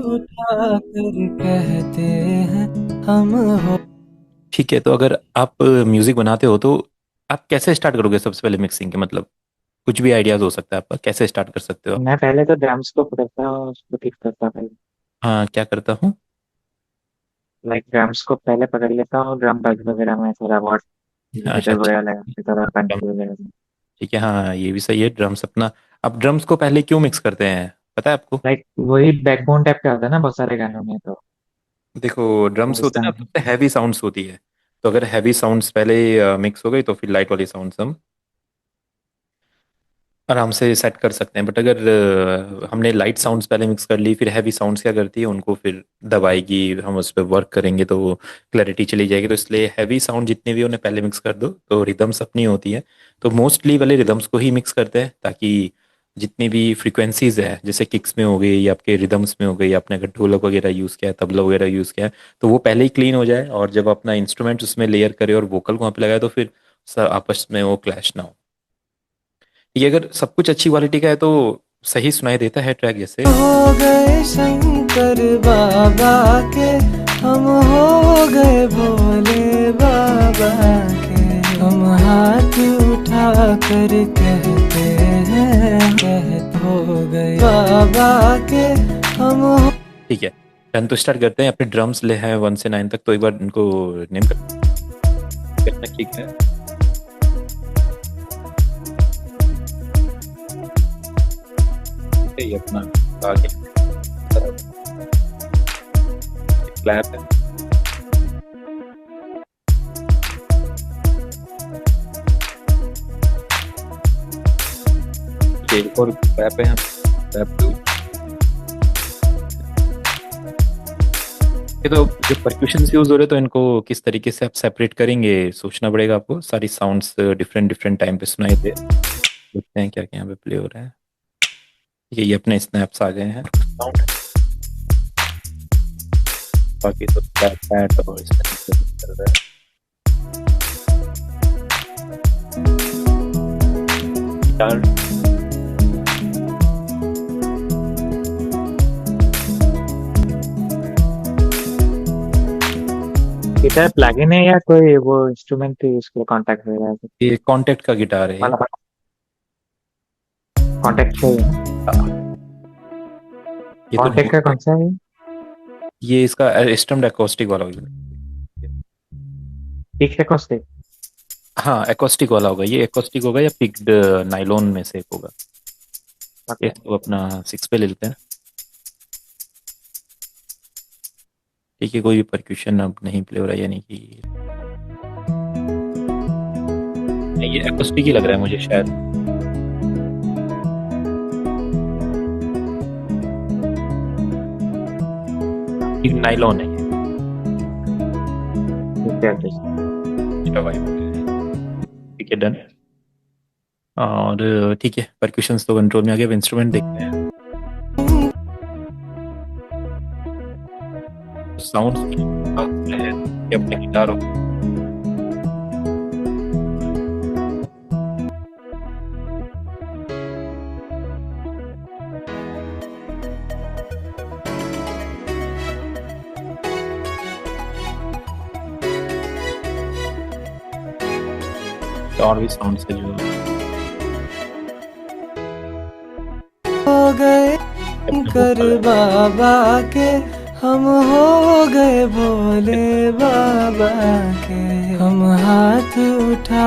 उठा कर कहते हैं हम हो। ठीक है, तो अगर आप म्यूजिक बनाते हो तो आप कैसे स्टार्ट करोगे सबसे पहले मिक्सिंग के? मतलब कुछ भी आइडियाज हो सकता है आपका, कैसे स्टार्ट कर सकते हो आप? मैं पहले तो ड्रम्स को पकड़ता हूँ, उसको ठीक करता पहले। हाँ, क्या करता हूँ? लाइक ड्रम्स को पहले पकड़ लेता हूँ, ड्रम पैड वगैरह में थोड़ा बहुत अच्छा, गिटार वगैरह लगा के थोड़ा ड्रम। कंट्री वगैरह में। ठीक है, हाँ ये भी सही है, ड्रम्स अपना। आप ड्रम्स को पहले क्यों मिक्स करते हैं, पता है आपको? लाइक वही बैकबोन टाइप का होता है ना बहुत सारे गानों में, तो देखो, ड्रम्स उस होते हैं ना, सबसे हैवी साउंड्स होती है। तो अगर हैवी साउंड्स पहले मिक्स हो गई तो फिर लाइट वाली साउंड्स हम आराम से सेट कर सकते हैं। बट अगर हमने लाइट साउंड्स पहले मिक्स कर ली, फिर हैवी साउंड्स क्या करती है, उनको फिर दबाएगी, हम उस पर वर्क करेंगे तो क्लैरिटी चली जाएगी। तो इसलिए हैवी साउंड जितने भी उन्हें पहले मिक्स कर दो, तो रिदम्स अपनी होती है। तो मोस्टली वाले रिदम्स को ही मिक्स करते हैं, ताकि जितनी भी फ्रीक्वेंसीज है, जैसे किक्स में हो गई या आपके रिदम्स में हो गई, आपने अगर ढोलक वगैरह यूज़ किया है, तबला वगैरह यूज़ किया है, तो वो पहले ही क्लीन हो जाए, और जब अपना इंस्ट्रूमेंट उसमें लेयर करे और वोकल को वहाँ पे लगाए, तो फिर आपस में वो क्लैश ना हो। ये अगर सब कुछ अच्छी क्वालिटी का है तो सही सुनाई देता है ट्रैक जैसे। हो गए शंकर बाबा के, हम हो गए भोले बाबा के। हम हाथ उठा कर कहते हैं, कहते हो गए बाबा के हम हो। ठीक है, डन। तो स्टार्ट करते हैं। अपने ड्रम्स ले हैं 1 से 9 तक, तो एक बार इनको नेम करना ठीक है। ये अपना आगे क्लैप है। ये एक और क्लैप है, क्लैप 2। ये तो जो परक्यूशन यूज हो रहे हैं, तो इनको किस तरीके से आप सेपरेट करेंगे सोचना पड़ेगा आपको। सारी साउंड्स डिफरेंट डिफरेंट टाइम पे सुनाई दे। देखते हैं क्या क्या यहाँ पे प्ले हो रहा है। ये अपने स्नैप्स आ गए हैं साउंड। बाकी तो क्लैप पैड और इस तरीके से चल रहा है। गिटार। गिटार प्लगइन है या कोई वो इंस्ट्रूमेंट उसके कांटेक्ट वगैरह है? ये कॉन्टेक्ट का गिटार है ये। मतलब कांटेक्ट का ही है ना? हाँ, ये तो कांटेक्ट का कौन सा है? ये इसका स्टम्ड एक्रोस्टिक वाला होगा। ठीक है कौन से? हाँ, एक्रोस्टिक वाला होगा ये, एक्रोस्टिक होगा या पिक्ड नाइलॉन में से एक होगा। ये ओके। तो अपना 6 पे ले लेते हैं। ठीक है, कोई भी परक्यूशन अब नहीं प्ले हो रहा है, यानी कि नहीं, ये एक्रोस्टिक ही लग रहा है मुझे शायद। नाइलॉन है ये। ठीक है ठीक अच्छा वाइब। ठीक है, डन। और ठीक है, परक्यूशंस तो कंट्रोल में आ गए। अब इंस्ट्रूमेंट देखते हैं। साउंड है ये अपने गिटार हो। और भी साउंड है जो हो गए अपने शंकर वोकल है। बाबा के, हम हो गए भोले बाबा के। हम हाथ उठा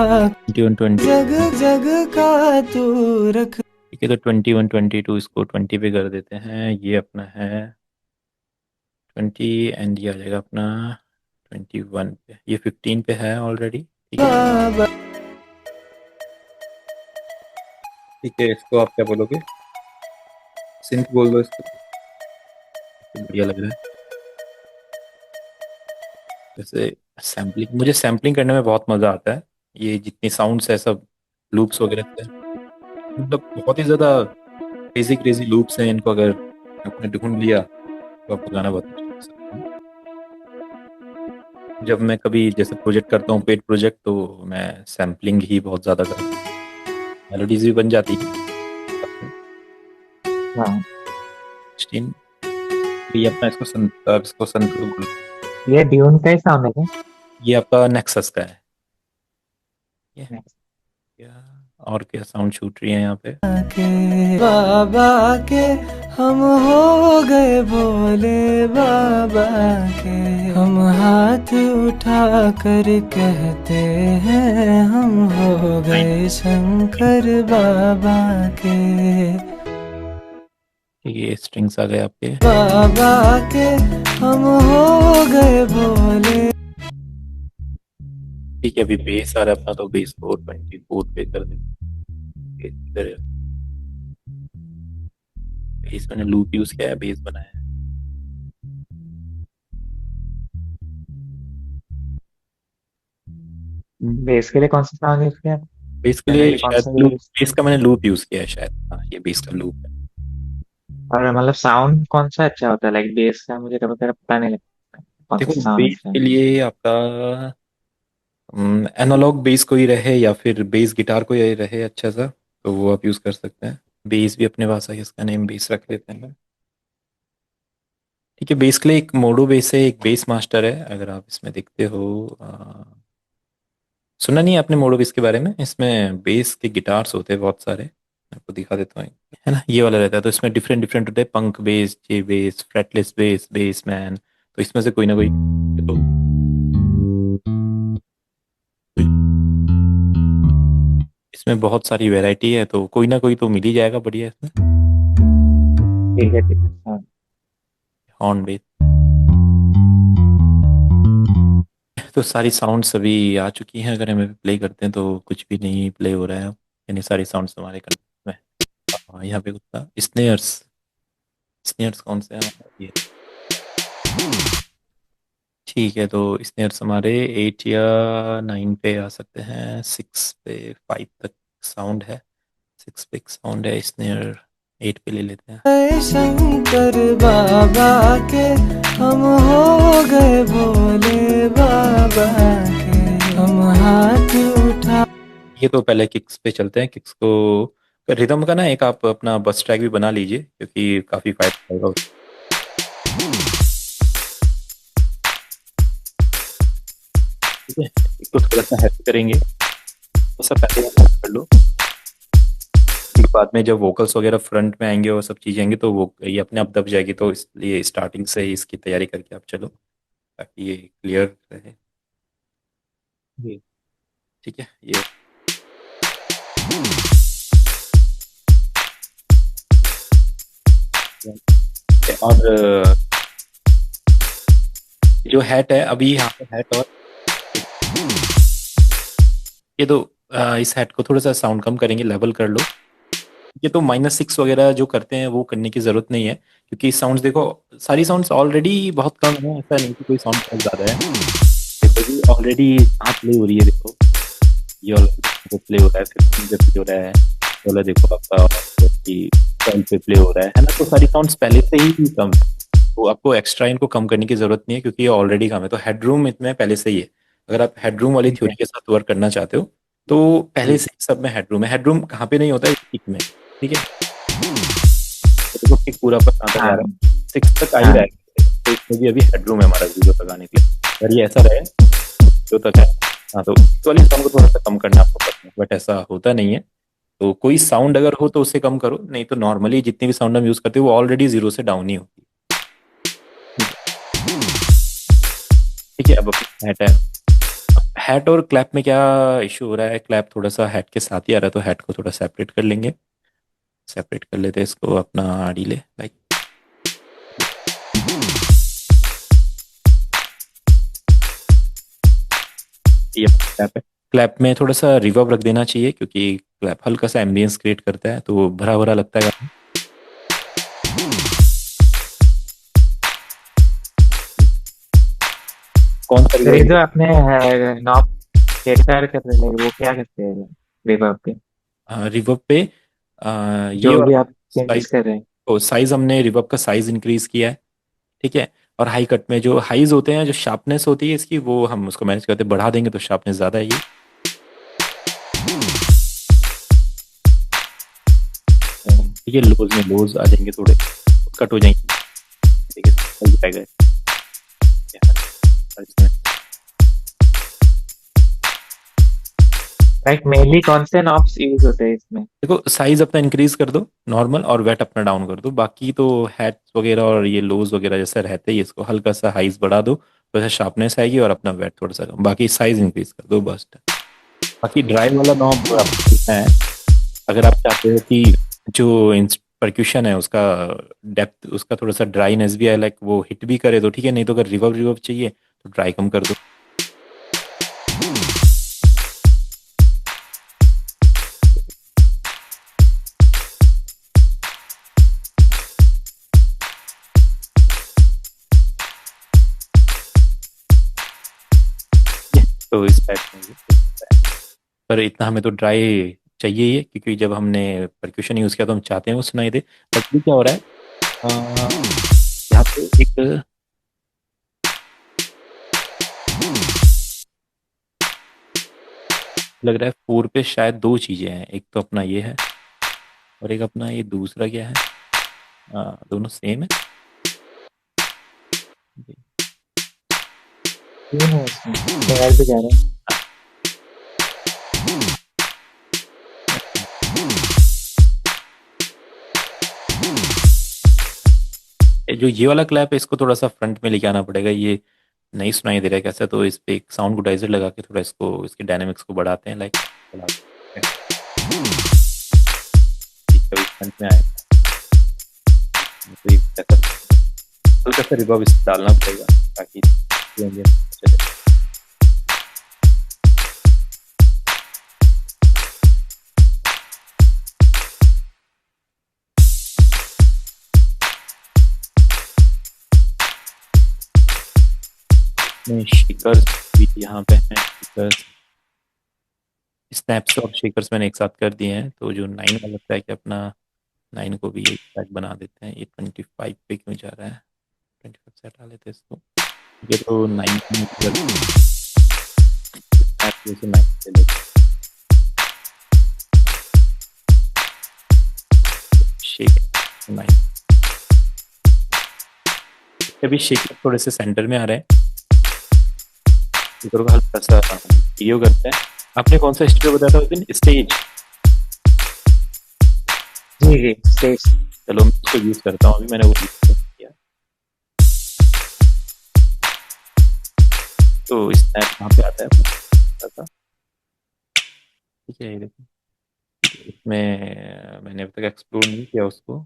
21 20। जग जग का तू रख। ठीक है, तो 21 22 इसको 20 पे कर देते हैं। ये अपना है 20, एंड ये आ जाएगा अपना 21 पे। ये 15 पे है ऑलरेडी। ठीक है। बाबा ठीक है, इसको आप क्या बोलोगे? सिंथ बोल दो इसको। बढ़िया लग रहा है। जैसे सैम्पलिंग, मुझे सैम्पलिंग करने में बहुत मजा आता है। ये जितनी साउंड्स है सब लूप्स वगैरह से, मतलब बहुत ही ज्यादा क्रेजी क्रेजी लूप्स हैं। इनको अगर आपने ढूंढ लिया तो आपको गाना बहुत अच्छा लग सकता है। जब मैं कभी जैसे प्रोजेक्ट करता हूँ, पेड प्रोजेक्ट, तो मैं सैम्पलिंग ही बहुत ज्यादा करता हूँ। मेलोडीज भी बन जाती है। हाँ। 16 ये अपना इसको संतूर बोलते ये ड्यून का ही साउंड है क्या? हैं। ये आपका नेक्सस का है। ये क्या और क्या साउंड छूट रही है यहाँ पे? के बाबा के हम हो गए भोले बाबा के, हम हाथ उठा कर कहते हैं हम हो गए शंकर बाबा के। ये स्ट्रिंग्स आ गए आपके। बाबा के हम हो गए भोले। ठीक है, अभी बेस आ रहा है अपना, तो बेस को 24 पे कर देते। बेस मैंने लूप यूज किया है, बेस बनाया है। बेस के लिए कौन सा साउंड यूज किया? बेस के लिए जनरली कौन शायद सा लूप, यूज? बेस का मैंने लूप यूज किया है शायद। हाँ, ये बेस का लूप है। और मतलब साउंड कौन सा अच्छा होता है? लाइक बेस का मुझे कभी कभी पता नहीं लगता कौन देखो, सा साउंड बेस अच्छा है। के लिए आपका एनालॉग बेस कोई रहे या फिर बेस गिटार कोई रहे अच्छा सा, तो वो आप यूज कर सकते हैं। बेस भी अपने पास है, इसका नेम बेस रख लेते हैं। ठीक है, बेस के लिए एक मोडो बेस है, एक बेस मास्टर है, अगर आप इसमें देखते हो। सुना नहीं है आपने मोडो बेस के बारे में? इसमें बेस के गिटार्स होते हैं बहुत सारे, मैं आपको दिखा देता हूँ। है ना, ये वाला रहता है, तो इसमें डिफरेंट डिफरेंट होते हैं, पंक बेस, जे बेस, फ्रेटलेस बेस, बेस मैन। तो इसमें से कोई ना कोई तो इसमें बहुत सारी वैरायटी है, तो कोई ना कोई तो मिल ही जाएगा बढ़िया इसमें। ठीक है, ठीक है, हाँ। Horn base. तो सारी साउंड्स अभी आ चुकी हैं, अगर हमें प्ले करते हैं तो कुछ भी नहीं प्ले हो रहा है, यानी सारी साउंड्स हमारे कंट्रोल में। हाँ, यहाँ पे कुछ स्नेयर्स। स्नेयर्स कौन से हैं? ये ठीक है, तो स्नेयर्स हमारे 8 या 9 पे आ सकते हैं, 6 पे, 5 तक साउंड है। 6 पे साउंड है, स्नेयर 8 पे ले लेते हैं। गए शंकर बाबा के, हम हो गए भोले बाबा के, हम हाथ उठा। ये तो पहले किक्स पे चलते हैं। किक्स को रिदम का ना एक आप अपना बस ट्रैक भी बना लीजिए, क्योंकि काफी फायदा होगा। ठीक है, इसको थोड़ा सा हैवी करेंगे, तो सब पहले कर लो। फिर बाद में जब वोकल्स वगैरह फ्रंट में आएंगे और सब चीज़ें आएंगी, तो वो ये अपने आप दब जाएगी, तो इसलिए स्टार्टिंग से ही इसकी तैयारी करके आप चलो, ताकि ये क्लियर रहे। जी। ठीक है, ये और जो हैट है अभी यहाँ पे हैट, और ये तो इस हैट को थोड़ा सा साउंड कम करेंगे, लेवल कर लो। ये तो -6 वगैरह जो करते हैं वो करने की जरूरत नहीं है, क्योंकि साउंड्स देखो, सारी साउंड्स ऑलरेडी बहुत कम है, ऐसा नहीं कि कोई साउंड बहुत ज्यादा है। देखो जी, ऑलरेडी कहाँ प्ले हो रही है, देखो ये ऑलरेडी प्ले हो रहा है, 15 पे प्ले हो रहा है, ये वाला देखो आपका 12 पे प्ले हो रहा है ना, तो सारी साउंड्स पहले से ही कम है, तो आपको एक्स्ट्रा इनको कम करने की जरूरत नहीं है, क्योंकि ये ऑलरेडी कम है। तो हेडरूम इसमें पहले से ही है। अगर आप हेडरूम वाली ठीक है। थ्योरी के साथ वर्क करना चाहते हो, तो पहले जी। से ही सब में हेडरूम है। हेडरूम कहाँ पे नहीं होता है? किक में। ठीक है, तो देखो किक पूरा पर कहाँ तक आ हाँ, रहा है, 6 तक आ ही रहा हाँ। है, तो इसमें भी अभी हेडरूम है हमारा वीडियो तक आने के लिए। अगर ये ऐसा रहे जो तक है, हाँ, तो इस वाली साउंड को थोड़ा सा कम करना आपको पड़ता है, बट ऐसा होता नहीं है। तो कोई साउंड अगर हो तो उससे कम करो, नहीं तो नॉर्मली जितनी भी साउंड हम यूज करते हैं वो ऑलरेडी 0 से डाउन ही होती है। ठीक है, अब अपनी हैट है। हैट और क्लैप में क्या इशू हो रहा है? क्लैप थोड़ा सा हैट के साथ ही आ रहा है, तो हैट को थोड़ा सेपरेट कर लेंगे। सेपरेट कर लेते हैं इसको, अपना आड़ी ले लाइक। ये क्लैप है। क्लैप में थोड़ा सा रिवर्ब रख देना चाहिए, क्योंकि क्लैप हल्का सा एम्बियंस क्रिएट करता है, तो भरा भरा लगता है। कौन सा तो ये रिवर्ब? जो आपने नॉब सेट कर रहे हैं वो क्या करते हैं रिवर्ब पे? रिवर्ब पे ये जो भी वाला आप चेंजेस साइज, कर रहे हैं। तो साइज हमने रिवर्ब का साइज इंक्रीज किया है। ठीक है, और हाई कट में जो हाइज होते हैं, जो शार्पनेस होती है इसकी, वो हम उसको मैनेज करते हैं, बढ़ा देंगे तो शार्पनेस ज़्यादा है ये। ठीक है, लोज में लोज आ जाएंगे, थोड़े कट हो जाएंगे। देखिए सही रह गए और इसमें लाइक मेनली कौन से नॉब्स यूज होते हैं इसमें? देखो साइज अपना इंक्रीज कर दो नॉर्मल, और वेट अपना डाउन कर दो। बाकी तो हैट्स वगैरह और ये लोज वगैरह जैसे रहते ही, इसको हल्का सा हाइज बढ़ा दो, वैसे शार्पनेस आएगी, और अपना वेट थोड़ा सा कम, बाकी साइज इंक्रीज कर दो बस। बाकी ड्राई वाला नॉब आपको है, अगर आप चाहते हो कि जो परक्यूशन है उसका डेप्थ, उसका थोड़ा सा ड्राईनेस भी है, लाइक वो हिट भी करे तो ठीक है, नहीं तो अगर रिवर्ब रिवर्ब चाहिए तो ड्राई कम कर दो। तो इस टाइप में पर इतना हमें तो ड्राई चाहिए ही है, क्योंकि जब हमने परक्यूशन यूज़ किया तो हम चाहते हैं वो सुनाई दे। बट ये क्या हो रहा है, यहाँ पे एक लग रहा है 4 पे शायद 2 चीज़ें हैं, एक तो अपना ये है और एक अपना ये दूसरा क्या है, दोनों सेम है। तीन है इसमें, सिंगल भी कह रहे हैं। जो ये वाला क्लैप है इसको थोड़ा सा फ्रंट में लेके आना पड़ेगा, ये नहीं सुनाई दे रहा है कैसा, तो इस पे एक साउंड गुडाइजर लगा के थोड़ा इसको, इसके डायनेमिक्स को बढ़ाते हैं, लाइक फ्रंट में आएगा तो ये हल्का सा रिवर्ब इस डालना पड़ेगा ताकि चले। शेकर्स भी यहाँ पे हैं, शेकर्स स्नैप्स और शेकर्स मैंने एक साथ कर दिए हैं, तो जो 9 वाला लगता है कि अपना 9 को भी एक पैक बना देते हैं। ये 25 पे क्यों जा रहा है, 25 से हटा लेते हैं इसको। ये तो 9 शेकर 9 अभी शेकर थोड़े से सेंटर में आ रहे हैं, को हल्का सा वीडियो करते हैं। आपने कौन सा स्टूडियो बताया था उस दिन, स्टेज? जी जी स्टेज। चलो मैं उसको यूज करता हूँ, अभी मैंने वो यूज किया। तो स्नैप कहाँ पे आता है अपना, ठीक है ये देखो, इसमें मैंने अभी तक एक्सप्लोर नहीं किया उसको।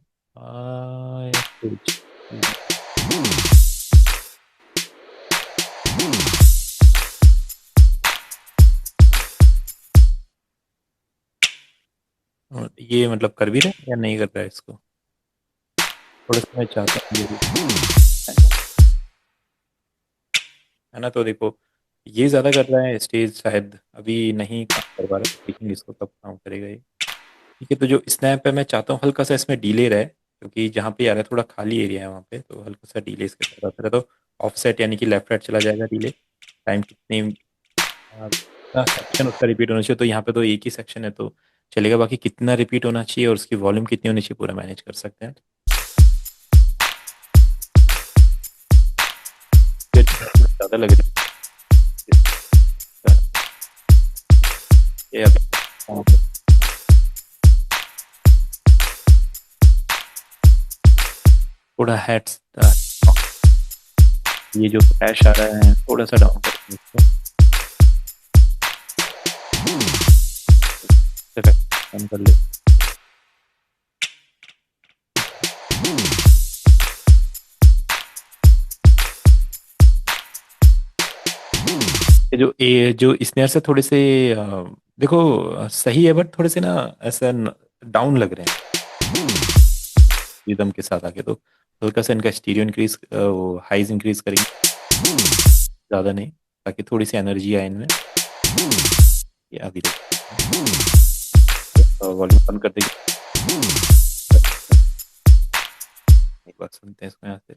ये मतलब कर भी रहे हैं या नहीं कर रहा है इसको, थोड़ा सा मैं चाहता हूँ ये भी है ना। तो देखो ये ज़्यादा कर रहा है, स्टेज शायद अभी नहीं काम कर पा रहा है, देखेंगे इसको कब काम करेगा ये। ठीक है, तो जो स्नैप है मैं चाहता हूँ हल्का सा इसमें डिले रहे, क्योंकि जहाँ पे आ रहा है थोड़ा खाली एरिया है वहाँ पे, तो हल्का सा डिले इसके साथ आता है, तो ऑफ सेट यानी कि लेफ्ट राइट चला जाएगा डिले। टाइम कितनी सेक्शन उसका रिपीट होना चाहिए, तो यहाँ पे तो एक ही सेक्शन है तो चलेगा, बाकी कितना रिपीट होना चाहिए और उसकी वॉल्यूम कितनी होनी चाहिए पूरा मैनेज कर सकते हैं। ज़्यादा लग रही है थोड़ा हेड्स, ये जो फ्लैश आ रहा है थोड़ा सा डाउन करते हैं इसको, कम कर ले। जो स्नेयर से थोड़े से देखो सही है, बट थोड़े से ना ऐसा डाउन लग रहे हैं रिदम के साथ आके, तो हल्का सा इनका स्टीरियो इंक्रीज, वो हाइज इंक्रीज करेंगे, ज़्यादा नहीं, ताकि थोड़ी सी एनर्जी आए इनमें। ये अभी वॉल्यूम कम कर देंगे, एक बात सुनते हैं इसको यहाँ से।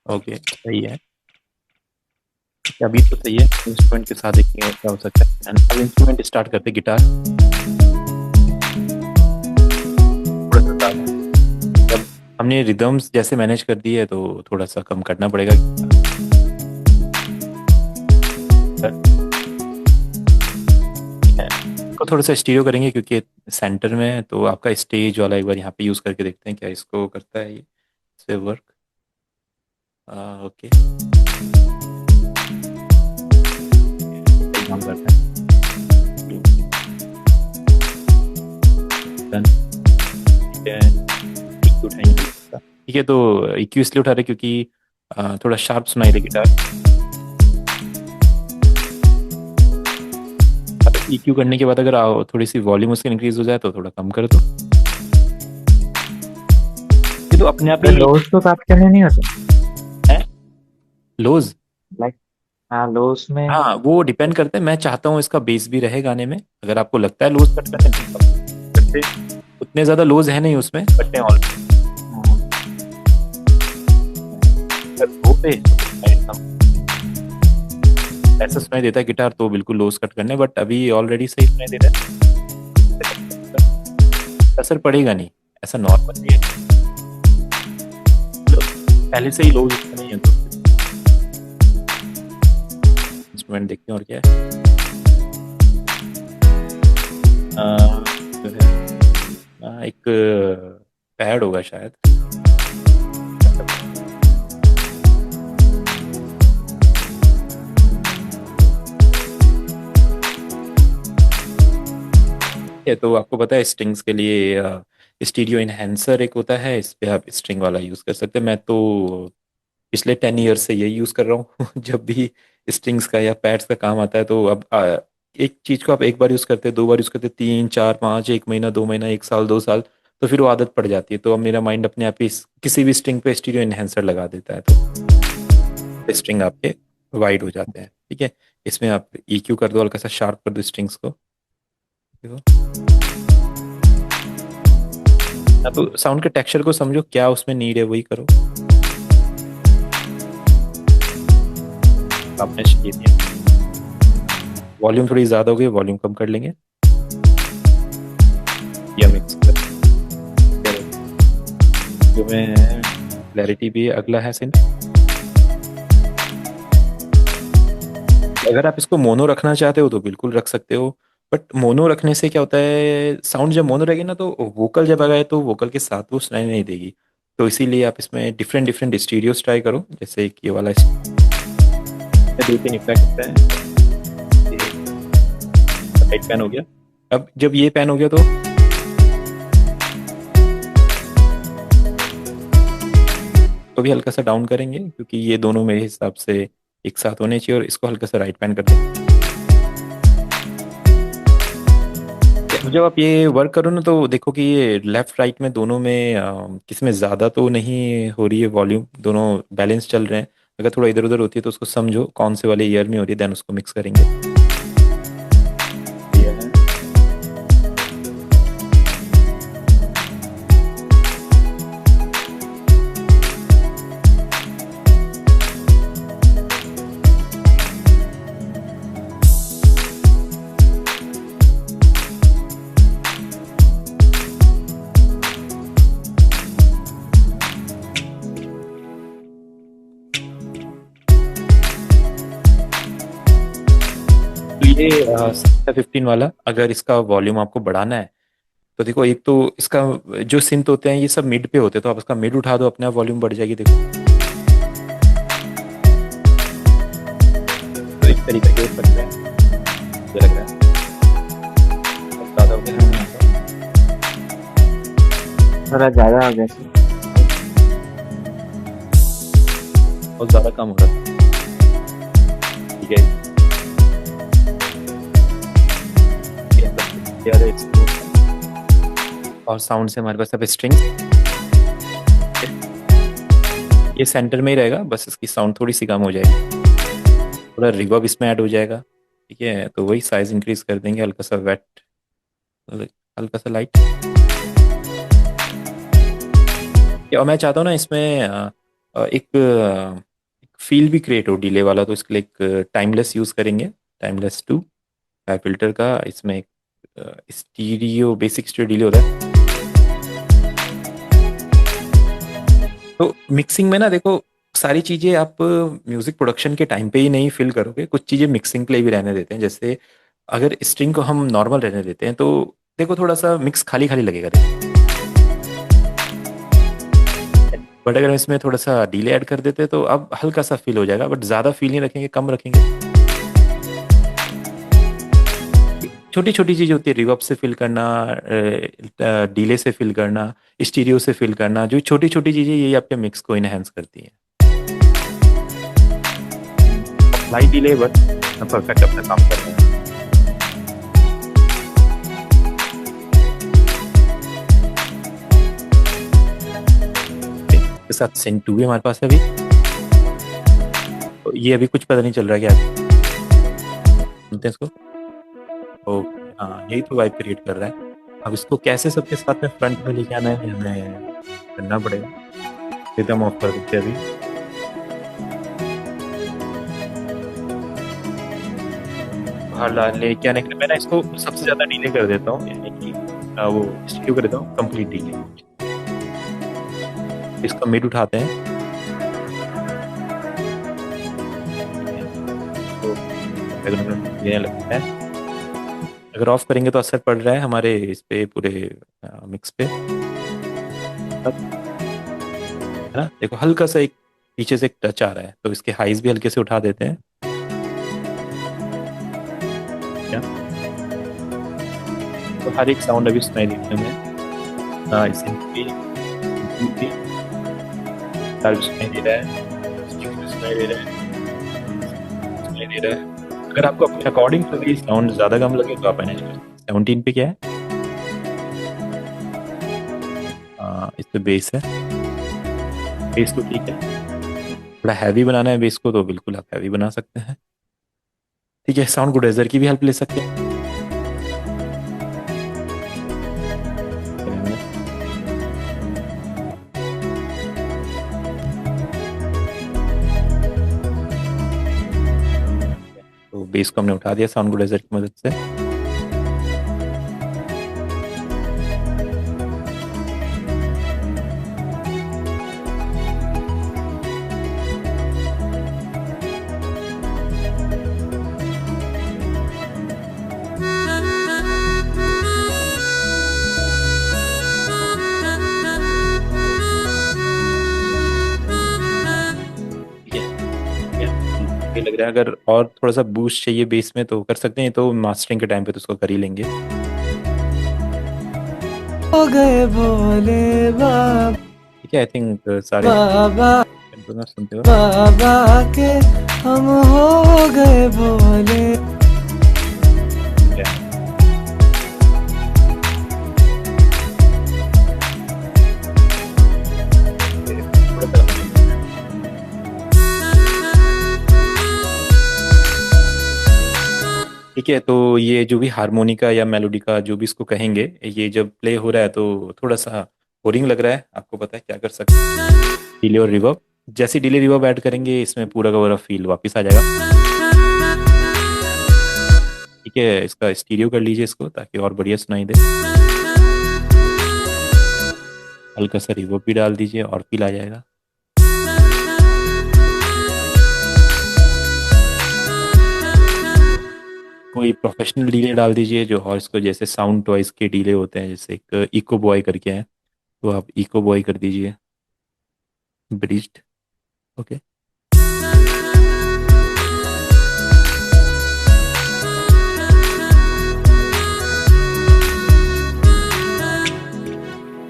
ओके, सही है। अभी तो सही है। इंस्ट्रूमेंट के साथ देखिए क्या हो सकता है। अब इंस्ट्रूमेंट स्टार्ट करते गिटार। थोड़ा सा ज़्यादा। जब हमने रिदम्स जैसे मैनेज कर दिए तो थोड़ा सा कम करना पड़ेगा। ठीक है, इसको थोड़ा सा स्टीरियो करेंगे क्योंकि सेंटर में है, तो आपका स्टेज वाला एक बार यहाँ पे यूज़ करके देखते हैं क्या इसको करता है ये इससे वर्क। ओके, सही काम करता है। Done. ठीक है, EQ उठाएंगे इसका। ठीक है, तो EQ इसलिए उठा रहे क्योंकि थोड़ा शार्प सुनाई दे गिटार। EQ करने के बाद अगर थोड़ी सी वॉल्यूम उसकी इंक्रीज हो जाए तो थोड़ा कम कर दो। ये तो अपने आप ही लोज तो काट करने नहीं होते है। लोज, लाइक, हाँ लोज में। हाँ वो डिपेंड करते हैं। मैं चाहता हूँ इसका बेस भी रहे गाने में। अगर आपको लगता है लोज कट करने तो करते, उतने ज्यादा लोज है नहीं उसमें, कटते हैं ऑल पे। ऐसा सुनाई देता है गिटार तो बिल्कुल लोज कट करने, बट अभी ऑलरेडी सही सुनाई दे रहा है। असर पड़ेगा नहीं, ऐसा नॉर्मल नहीं है। पहले से ही लोज नहीं है तो इंस्ट्रूमेंट देखते हैं और क्या है। जो है एक पैड होगा शायद। ये तो आपको पता है स्ट्रिंग्स के लिए स्टीरियो इनहेंसर एक होता है, इस पे आप स्ट्रिंग वाला यूज कर सकते हैं। मैं तो पिछले 10 ईयर से यही यूज कर रहा हूँ। जब भी स्ट्रिंग्स का या पैड्स का काम आता है तो अब एक चीज को आप एक बार यूज करते हैं, 2 बार यूज करते हैं, 3 4 5, 1 महीना 2 महीना 1 साल 2 साल, तो फिर वो आदत पड़ जाती है। तो अब मेरा माइंड अपने आप ही किसी भी स्ट्रिंग पे स्टीरियो इनहेंसर लगा देता है, तो स्ट्रिंग आपके वाइड हो जाते हैं। ठीक है, इसमें आप EQ कर दो, हल्का सा शार्प कर दो स्ट्रिंग्स को। देखो, तो साउंड के टेक्सचर को समझो, क्या उसमें नीड है वही करो। आपने ये दिया, वॉल्यूम थोड़ी ज्यादा हो गई, वॉल्यूम कम कर लेंगे या मिक्स कर। जो में क्लैरिटी भी अगला है सिंथ। अगर आप इसको मोनो रखना चाहते हो तो बिल्कुल रख सकते हो, बट मोनो रखने से क्या होता है, साउंड जब मोनो रहेगी ना तो वोकल जब आ गए तो वोकल के साथ वो सुनाई नहीं देगी। तो इसीलिए आप इसमें डिफरेंट डिफरेंट स्टीरियोस ट्राई करो। जैसे एक ये वाला 2 3 इफेक्ट है। राइट पैन हो गया। अब जब ये पैन हो गया तो भी हल्का सा डाउन करेंगे क्योंकि ये दोनों मेरे हिसाब से एक साथ होने चाहिए, और इसको हल्का सा राइट पैन कर देंगे। जब आप ये वर्क करो ना तो देखो कि ये लेफ्ट राइट में दोनों में किसी में ज़्यादा तो नहीं हो रही है वॉल्यूम, दोनों बैलेंस चल रहे हैं। अगर थोड़ा इधर उधर होती है तो उसको समझो कौन से वाले ईयर में हो रही है, देन उसको मिक्स करेंगे। ये 15 वाला, अगर इसका वॉल्यूम आपको बढ़ाना है तो देखो, एक तो इसका जो सिंथ होते हैं ये सब मिड पे होते हैं, तो आप इसका मिड उठा दो, अपने आप वॉल्यूम बढ़ जाएगी। देखो तो इस तरीके से हो सकता है, मुझे लग रहा है बहुत ज़्यादा हो गया। थोड़ा ज्यादा हो गया sir। बहुत ज़्यादा कम हो रहा था। ठीक है, और साउंड से हमारे पास अब स्ट्रिंग, ये सेंटर में ही रहेगा, बस इसकी साउंड थोड़ी सी कम हो जाएगी, थोड़ा रिवर्ब इसमें ऐड हो जाएगा। ठीक है, तो वही साइज इंक्रीज कर देंगे, हल्का सा वेट, हल्का सा लाइट। और मैं चाहता हूँ ना इसमें एक फील भी क्रिएट हो डिले वाला, तो इसके लिए एक टाइमलेस यूज़ करेंगे, टाइमलेस टू है फिल्टर का। इसमें एक स्टीरियो, बेसिक स्टीरियो डिले होता है। तो मिक्सिंग में ना देखो, सारी चीज़ें आप म्यूज़िक प्रोडक्शन के टाइम पे ही नहीं फिल करोगे, कुछ चीज़ें मिक्सिंग के लिए भी रहने देते हैं। जैसे अगर स्ट्रिंग को हम नॉर्मल रहने देते हैं तो देखो थोड़ा सा मिक्स खाली खाली लगेगा, देखो। बट अगर इसमें थोड़ा सा डिले ऐड कर देते हैं तो अब हल्का सा फील हो जाएगा, बट ज़्यादा फील नहीं रखेंगे, कम रखेंगे। छोटी छोटी चीज़ होती है, रिवर्ब से फिल करना, डिले से फिल करना, स्टीरियो से फिल करना, जो छोटी छोटी चीज़ें यही आपके मिक्स को इनहेंस करती हैं। स्लाइट डिले बस परफेक्ट अपना काम कर रहे हैं। के साथ सेंट 2 भी हमारे पास है अभी, तो ये अभी कुछ पता नहीं चल रहा है क्या। सुनते हैं इसको। ओके, हाँ यही तो वाइब क्रिएट कर रहा है। अब इसको कैसे सबके साथ में फ्रंट में लेके आना है, हमें करना पड़ेगा। रिदम ऑफ कर देते हैं अभी। बाहर लेके आने के लिए मैं ना इसको सबसे ज़्यादा डिले कर देता हूँ, यानी कि वो स्टीरियो कर देता हूँ कंप्लीट डिले। इसका मिड उठाते हैं, तो लेने लगता है। अगर ऑफ करेंगे तो असर पड़ रहा है हमारे इस पे पूरे मिक्स पे, है ना। देखो हल्का सा एक पीछे से एक टच आ रहा है, तो इसके हाइज भी हल्के से उठा देते हैं। क्या तो हर एक साउंड अभी सुनाई देती है हमें। हाँ, इससे भी सुनाई दे रहा है, सुनाई दे रहा है, सुनाई दे रहा है। अगर आपको अपने अकॉर्डिंग टू भी साउंड ज़्यादा कम लगे तो आप मैनेज करें। 17 पे क्या है, इस पे बेस है, बेस तो ठीक है। थोड़ा हैवी बनाना है बेस को तो बिल्कुल आप हैवी बना सकते हैं, ठीक है। साउंड गुडेजर की भी हेल्प ले सकते हैं। तो बेस को हमने उठा दिया साउंड गुडेजर की मदद से। लग रहा है अगर और थोड़ा सा बूस्ट चाहिए बेस में तो कर सकते हैं, तो मास्टरिंग के टाइम पे तो उसको कर ही लेंगे। हो गए भोले बाबा, ठीक है, आई थिंक सारे बाबा सुनते हो। बाबा के हम हो गए भोले। ठीक है, तो ये जो भी हारमोनिका या मेलोडिका जो भी इसको कहेंगे, ये जब प्ले हो रहा है तो थोड़ा सा बोरिंग लग रहा है। आपको पता है क्या कर सकते हैं, डिले और रिवर्ब। जैसे डिले रिवर्ब ऐड करेंगे इसमें पूरा का पूरा फील वापस आ जाएगा। ठीक है, इसका स्टीरियो कर लीजिए इसको ताकि और बढ़िया सुनाई दे। हल्का सा रिवर्ब भी डाल दीजिए और फील आ जाएगा। कोई प्रोफेशनल डीले डाल दीजिए जो, और इसको जैसे साउंड टॉइस के डीले होते हैं, जैसे एक इको बॉय करके है, तो आप इको बॉय कर दीजिए ब्रिज्ड। ओके,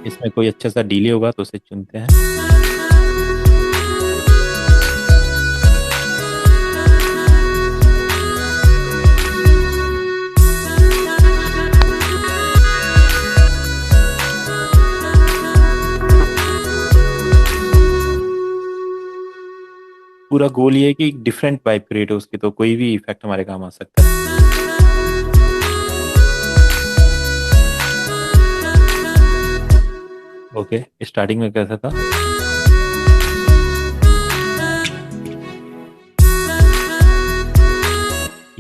इसमें कोई अच्छा सा डीले होगा तो उसे चुनते हैं। पूरा गोल ये है कि डिफरेंट वाइब क्रिएट हो उसकी, तो कोई भी इफेक्ट हमारे काम आ सकता है। ओके, स्टार्टिंग में कैसा था।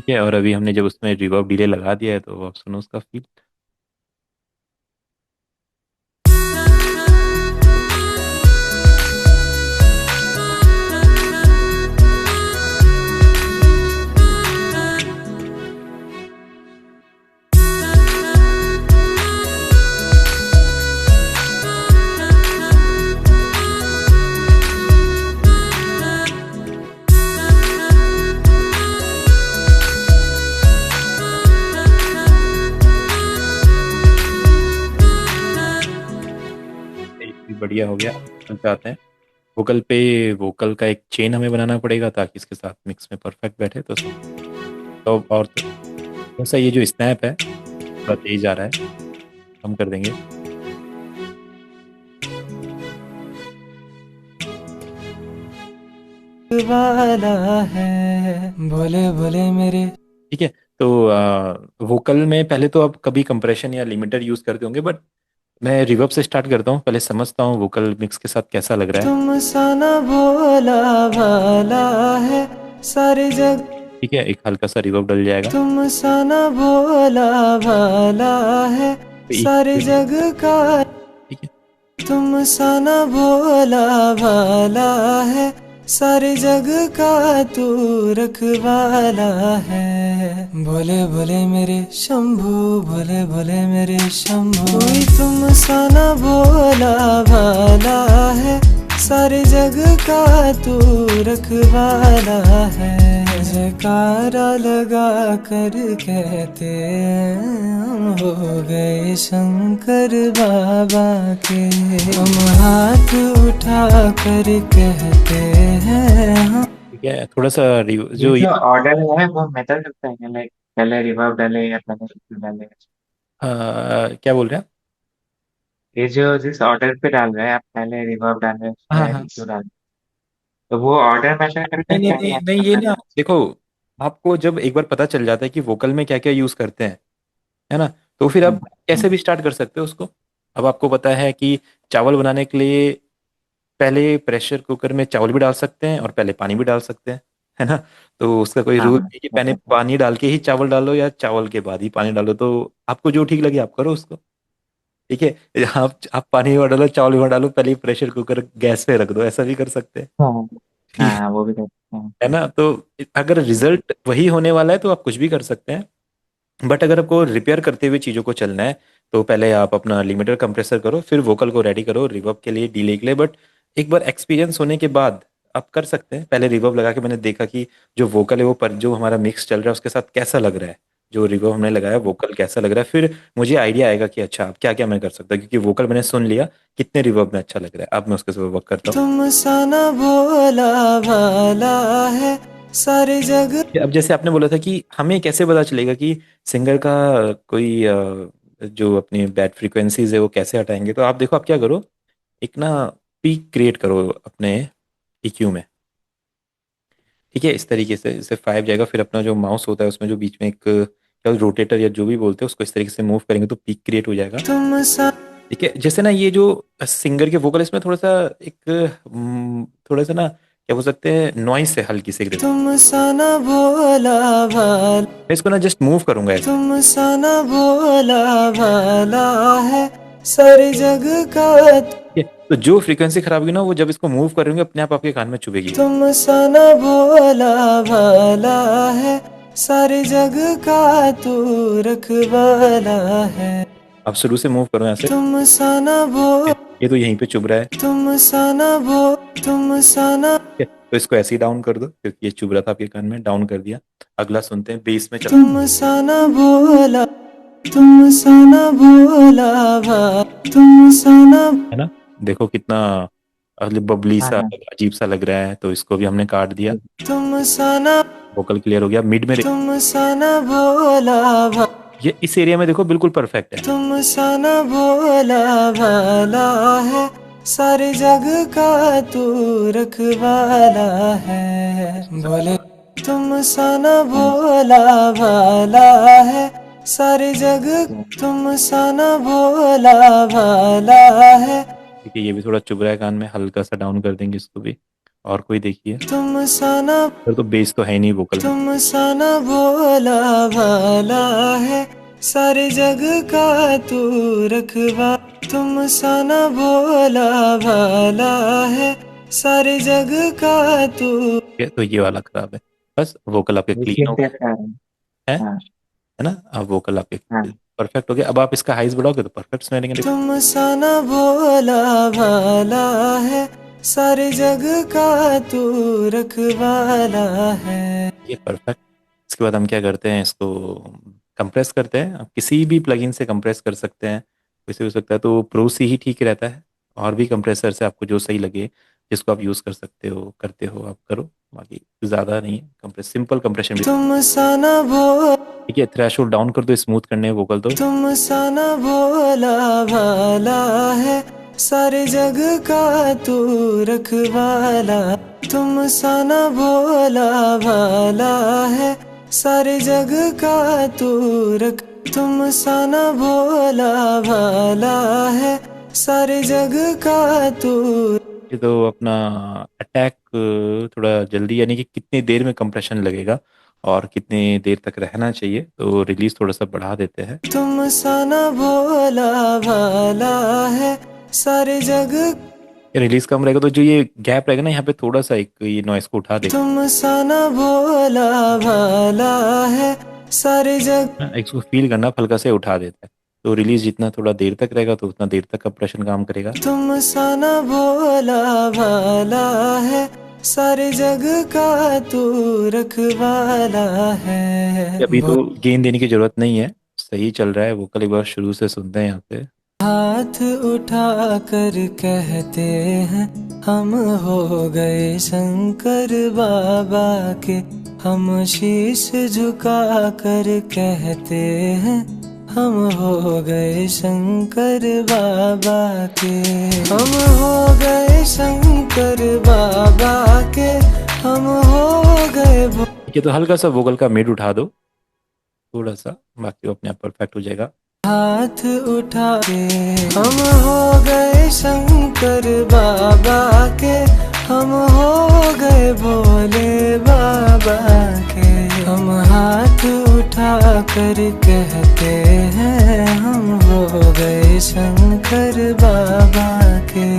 ठीक है, और अभी हमने जब उसमें रिवर्ब डिले लगा दिया है तो अब सुनो उसका फील। ये भी बढ़िया हो गया। हम चाहते हैं वोकल पे वोकल का एक चेन हमें बनाना पड़ेगा ताकि इसके साथ मिक्स में परफेक्ट बैठे। तो और थोड़ा सा ये जो स्नैप है थोड़ा तेज आ रहा है, कम कर देंगे। वाला है, भोले भोले मेरे। ठीक है, तो वोकल में पहले तो आप कभी कंप्रेशन या लिमिटर यूज करते होंगे, बट मैं रिवर्ब से स्टार्ट करता हूँ, पहले समझता हूँ वोकल मिक्स के साथ कैसा लग रहा है। तुम सा ना भोला भाला है सारे जग, ठीक है, एक हल्का सा रिवर्ब डल जाएगा। तुम सा ना भोला भाला है तो एक सारे जग का, ठीक है, तुम सा ना भोला भाला है सारे जग का तू रखवाला है। भोले भोले मेरे शंभू, भोले भोले मेरे शंभू। कोई तुम सा ना भोला भाला है सारे जग का तू रखवाला है। जयकारा लगा कर कहते हम हो गए शंकर बाबा के, हम हाथ उठा कर कहते हैं हम। ठीक है, थोड़ा सा ये जो जो ऑर्डर है वो मेथड लगता है क्या, लाइक पहले रिवर्ब डाले या पहले EQ डाले? क्या बोल रहे हैं? ये जो जिस ऑर्डर पे डाल रहे हैं आप, पहले रिवर्ब डाल रहे हैं उसके हाँ बाद हाँ, EQ डाल रहे हैं, तो वो ऑर्डर मैटर करता नहीं है नहीं क्या, नहीं या नहीं, ऐसा ये पहले? ना देखो, आपको जब एक बार पता चल जाता है कि वोकल में क्या क्या यूज करते हैं, है ना, तो फिर आप कैसे भी स्टार्ट कर सकते हो उसको। अब आपको पता है कि चावल बनाने के लिए पहले प्रेशर कुकर में चावल भी डाल सकते हैं और पहले पानी भी डाल सकते हैं, है ना। तो उसका कोई हाँ रूल हाँ, नहीं कि पहले पता था। पानी डाल के ही चावल डालो या चावल के बाद ही पानी डालो, तो आपको जो ठीक लगे आप करो उसको। ठीक है, आप पानी भी मत डालो चावल भी मत डालो, पहले ही प्रेशर कुकर गैस पे रख दो, ऐसा भी कर सकते हैं। हाँ हाँ ठीक हाँ, वो भी कर सकते हैं। है ना, तो अगर रिजल्ट वही होने वाला है तो आप कुछ भी कर सकते हैं। बट अगर आपको रिपेयर करते हुए चीज़ों को चलना है तो पहले आप अपना लिमिटर कंप्रेसर करो, फिर वोकल को रेडी करो रिवर्ब के लिए, डिले के लिए। बट एक बार एक्सपीरियंस होने के बाद आप कर सकते हैं। पहले रिवर्ब लगा के मैंने देखा कि जो वोकल है वो पर जो हमारा मिक्स चल रहा है उसके साथ कैसा लग रहा है, जो रिवर्ब हमने लगाया वोकल कैसा लग रहा है, फिर मुझे आइडिया आएगा कि अच्छा अब क्या क्या मैं कर सकता हूँ, क्योंकि वोकल मैंने सुन लिया कितने रिवर्ब में अच्छा लग रहा है, अब मैं उसके साथ वर्क करता हूँ। तुम सा ना भोला भाला है सारे जग, अब जैसे आपने बोला था कि हमें कैसे पता चलेगा कि सिंगर का कोई जो अपनी बैड फ्रीक्वेंसीज है वो कैसे हटाएंगे, तो आप देखो, आप क्या करो, एक ना पीक क्रिएट करो अपने EQ में। ठीक है, इस तरीके से जैसे 5 जाएगा, फिर अपना जो माउस होता है उसमें जो बीच में एक क्या रोटेटर या जो भी बोलते हैं उसको इस तरीके से मूव करेंगे तो पीक क्रिएट हो जाएगा। तुम सा, ठीक है, जैसे ना ये जो सिंगर के वोकल इसमें थोड़ा सा एक थोड़ा सा ना क्या बोल सकते हैं नॉइस है हल्की सी एकदम। तुम सा ना भोला भाला, मैं इसको ना जस्ट मूव करूंगा ऐसे। तुम सा ना भोला भाला है सारे जग का, ठीक है, तो जो फ्रीक्वेंसी खराब होगी ना वो जब इसको मूव करेंगे अपने आप आपके कान में चुभेगी। तुम सा ना भोला भाला है सारे जग का तू रखवाला है। आप शुरू से मूव करो यहाँ से। तुम सा ना भो, ये तो यहीं पे चुभ रहा है। ठीक तुम सा ना भो, तुम सा ना, है, तो इसको ऐसे ही डाउन कर दो क्योंकि ये चुभ रहा था आपके कान में, डाउन कर दिया। अगला सुनते हैं, बेस में चल, तुम सा ना भोला, तुम सा ना भोला भा, तुम सा ना, है ना, देखो कितना बबली हाँ सा हाँ, अजीब सा लग रहा है, तो इसको भी हमने काट दिया। तुम सा ना, वोकल क्लियर हो गया। मिड में तुम सा ना भोला भा, ये इस एरिया में देखो बिल्कुल परफेक्ट है। तुम सा ना भोला भाला है सारे जग का तू रखवाला है। भोले तुम सा ना भोला भाला है सारे जग, तुम सा ना भोला भाला है। ठीक है, ये भी थोड़ा चुभ रहा है कान में, हल्का सा डाउन कर देंगे इसको भी। और कोई देखिए, तुम सा ना, फिर तो बेस तो है ही नहीं वोकल में। तुम सा ना भोला भाला है, सारे जग का तू रखवा। तुम सा ना भोला भाला है, सारे जग का तू। तो ये वाला खराब है, बस वोकल आपके क्लीन देखिए हो गए कैसा हैं, हाँ है ना। अब वोकल आपके हाँ। परफेक्ट हो गए। अब आप इसका हाइज बढ़ाओगे तो परफेक्ट सुनाई देंगे। तुम सा ना भोला भाला है, सारे जग का तू रखवाला है। ये परफेक्ट। इसके बाद हम क्या करते हैं, इसको कंप्रेस करते हैं। आप किसी भी प्लगइन से कंप्रेस कर सकते हैं, वैसे हो सकता है तो प्रो से ही ठीक रहता है। और भी कंप्रेसर से आपको जो सही लगे, जिसको आप यूज़ कर सकते हो करते हो आप करो, बाकी ज़्यादा नहीं है। कंप्रेस सिंपल कंप्रेशन भी तुम सा ना भो, ठीक है। थ्रेशोल्ड डाउन कर दो, स्मूथ करने वोकल तो। तुम सा ना भोला भाला है, सारे जग का तू रखवाला। तुम सा ना भोला भाला है, सारे जग का तू रख। तुम सा ना भोला भाला है, सारे जग का तू। ये तो अपना अटैक थोड़ा जल्दी, यानी कि कितनी देर में कंप्रेशन लगेगा और कितनी देर तक रहना चाहिए, तो रिलीज थोड़ा सा बढ़ा देते हैं। तुम सा ना भोला भाला है, सारे जग। रिलीज कम रहेगा तो जो ये गैप रहेगा ना यहाँ पे, थोड़ा सा एक ये नॉइस को उठा देगा। तुम सा ना भोला भाला है, सारे जग। इसको फील करना, हल्का से उठा देता है। तो रिलीज जितना थोड़ा देर तक रहेगा तो उतना देर तक कंप्रेशन काम करेगा। तुम सा ना भोला भाला है, सारे जग का तू रखवाला है। अभी तो गेन देने की जरूरत नहीं है, सही चल रहा है। वोकल एक बार शुरू से सुनते हैं यहाँ पे। हाथ उठा कर कहते हैं, हम हो गए शंकर बाबा के। हम शीश झुका कर कहते हैं, हम हो गए शंकर बाबा के। हम हो गए शंकर बाबा के, हम हो गए। ठीक है, तो हल्का सा वोकल का मिड उठा दो थोड़ा सा, बाकी वो अपने आप परफेक्ट हो जाएगा। हाथ उठा के हम हो गए शंकर बाबा के। हम हो गए भोले बाबा के। हम हाथ उठा कर कहते हैं, हम हो गए शंकर बाबा के।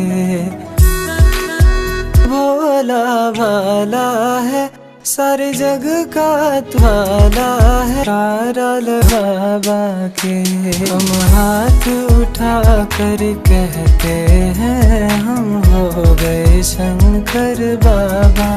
भोला भाला है, सारे जग का भाला है। तारल बाबा के हम हाथ उठा कर कहते हैं, हम हो गए शंकर बाबा।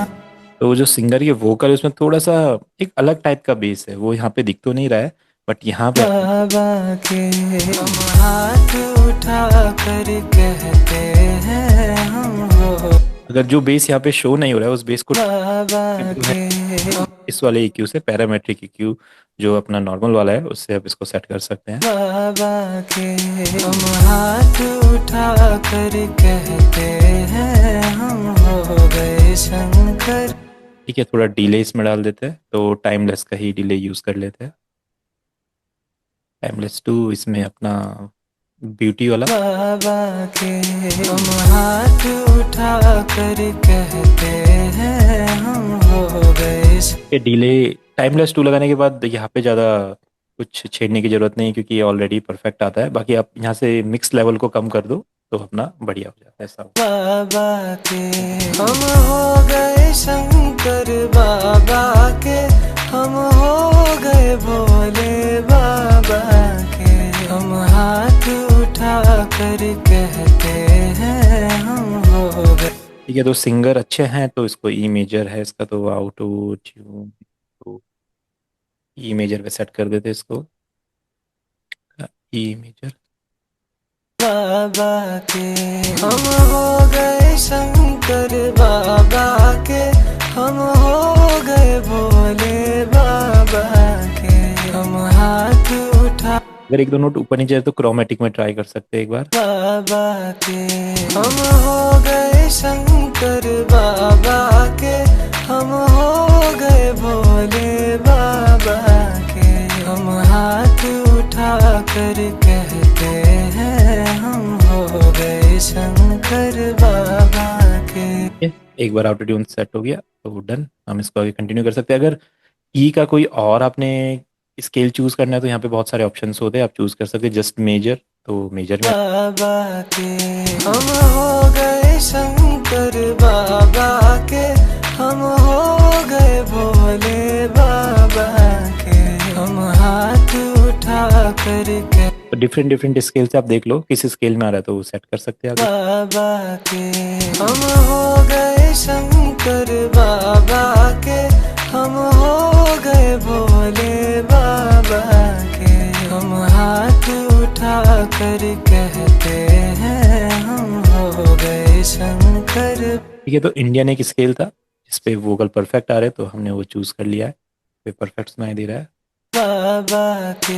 तो वो जो सिंगर के वोकल है उसमें थोड़ा सा एक अलग टाइप का बेस है, वो यहाँ पे दिख तो नहीं रहा है, बट यहाँ पे बाबा के हम हाथ उठा कर कहते हैं, हम हो। अगर जो बेस यहाँ पे शो नहीं हो रहा है, उस बेस को बाबा के इस वाले EQ से, पैरामेट्रिक EQ जो अपना नॉर्मल वाला है, उससे आप इसको सेट कर सकते हैं। बाबा के हम हाथ उठा कर कहते हैं, हम हो गए शंकर। ठीक है, थोड़ा डिले इसमें डाल देते हैं, तो टाइमलेस का ही डिले यूज कर लेते हैं। टाइमलेस 2 इसमें अपना ब्यूटी वाला। बाबा के हम हाथ उठा कर कहते हैं, हम हो गए। ये डिले टाइमलेस 2 लगाने के बाद यहाँ पे ज़्यादा कुछ छेड़ने की जरूरत नहीं, क्योंकि ये ऑलरेडी परफेक्ट आता है। बाकी आप यहाँ से मिक्स लेवल को कम कर दो तो अपना बढ़िया हो जाता है साउंड। बाबा के हम हो गए शंकर बाबा के। हम हो गए भोले बाबा के। हम हाथ उठा कर कहते हैं, हम हो गए। ठीक है, तो सिंगर अच्छे हैं तो इसको E मेजर है इसका, तो ऑटो ट्यून तो E मेजर पे सेट कर देते हैं इसको। E मेजर बाबा के हम हो गए शंकर बाबा के। हम हो गए भोले बाबा के। हम हाथ उठा। अगर एक दो नोट ऊपर नीचे है तो क्रोमेटिक में ट्राई कर सकते हैं एक बार। बाबा के हम हो गए शंकर बाबा के। हम हो गए भोले बाबा के। हम हाथ उठा कर कहते हैं, हम हो गए शंकर बाबा के। एक बार ऑटो ट्यून सेट हो गया तो डन, हम इसको आगे कंटिन्यू कर सकते हैं। अगर ई का कोई और आपने स्केल चूज करना है तो यहाँ पे बहुत सारे ऑप्शंस होते हैं, आप चूज कर सकते हैं जस्ट मेजर, तो मेजर में बाबा के हम हो गए शंकर बाबा के, हम हो गए भोले बाबा के, हम हाथ उठा कर के तो डिफरेंट डिफरेंट स्केल से आप देख लो किस स्केल में आ रहा है तो वो सेट कर सकते हैं आगे। बाबा के हम हो गए शंकर बाबा के, हम हो गए भोले बाबा के, हम हाथ उठा कर कहते हैं हम हो गए शंकर। ठीक है, तो इंडियन एक स्केल था जिस पे वोकल परफेक्ट आ रहे तो हमने वो चूज कर लिया है, पे परफेक्ट सुनाई दे रहा है। बाबा के